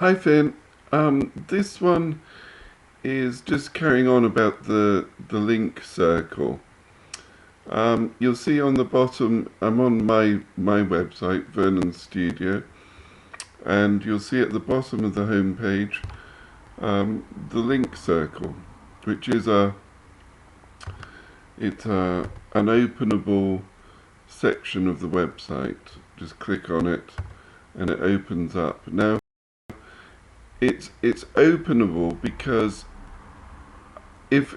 Hi Finn. This one is just carrying on about the link circle. You'll see on the bottom, I'm on my website, Vernon Studio, and you'll see at the bottom of the home page the link circle, which is an openable section of the website. Just click on it, and it opens up. Now it's openable because if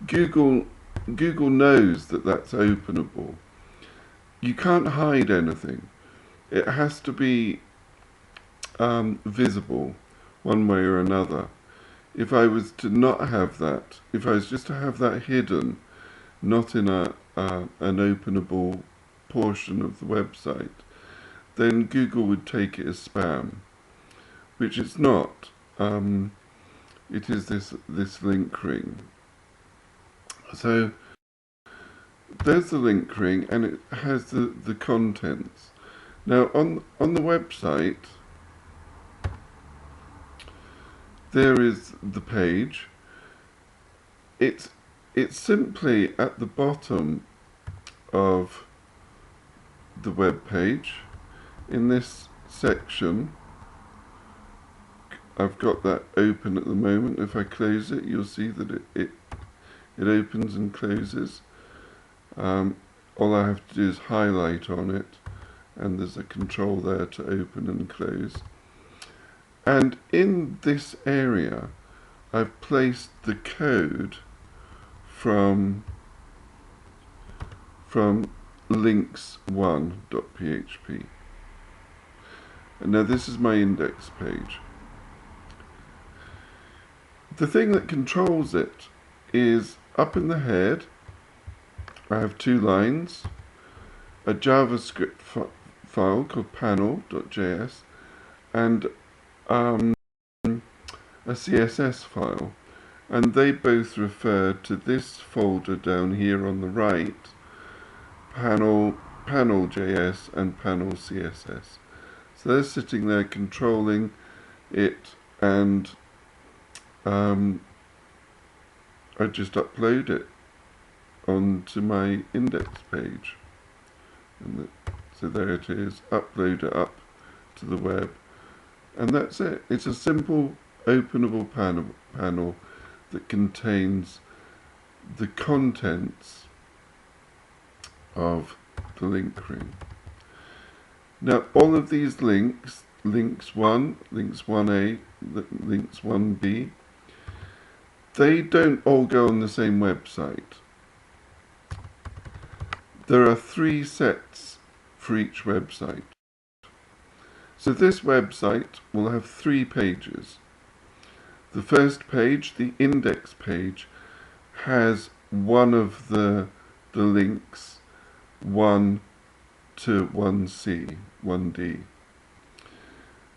Google Google knows that that's openable. You can't hide anything. It has to be visible one way or another. If I was to not have that, if I was just to have that hidden, not in an openable portion of the website, then Google would take it as spam, which it's not. It is this link ring. So there's the link ring, and it has the contents. Now on the website, there is the page. It's simply at the bottom of the web page. In this section, I've got that open at the moment. If I close it, you'll see that it opens and closes. All I have to do is highlight on it, and there's a control there to open and close. And in this area, I've placed the code from links1.php. And now this is my index page. The thing that controls it is up in the head. I have two lines, a JavaScript file called panel.js, and a CSS file, and they both refer to this folder down here on the right, panel.js and panel CSS. So they're sitting there controlling it, and I just upload it onto my index page, and so there it is. Upload it up to the web, and that's it. It's a simple openable panel that contains the contents of the link ring. Now all of these links, links 1, links 1a, links 1b, they don't all go on the same website. There are 3 sets for each website. So this website will have 3 pages. The first page, the index page, has one of the links 1 to 1c, 1d.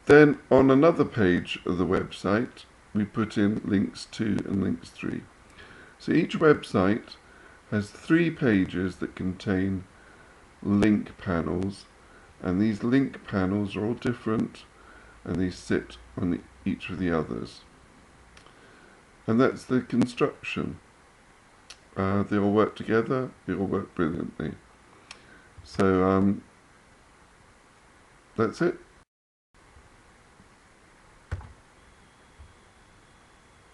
Then on another page of the website, we put in links 2 and links 3. So each website has 3 pages that contain link panels, and these link panels are all different, and they sit on each of the others. And that's the construction. They all work together, they all work brilliantly. So that's it.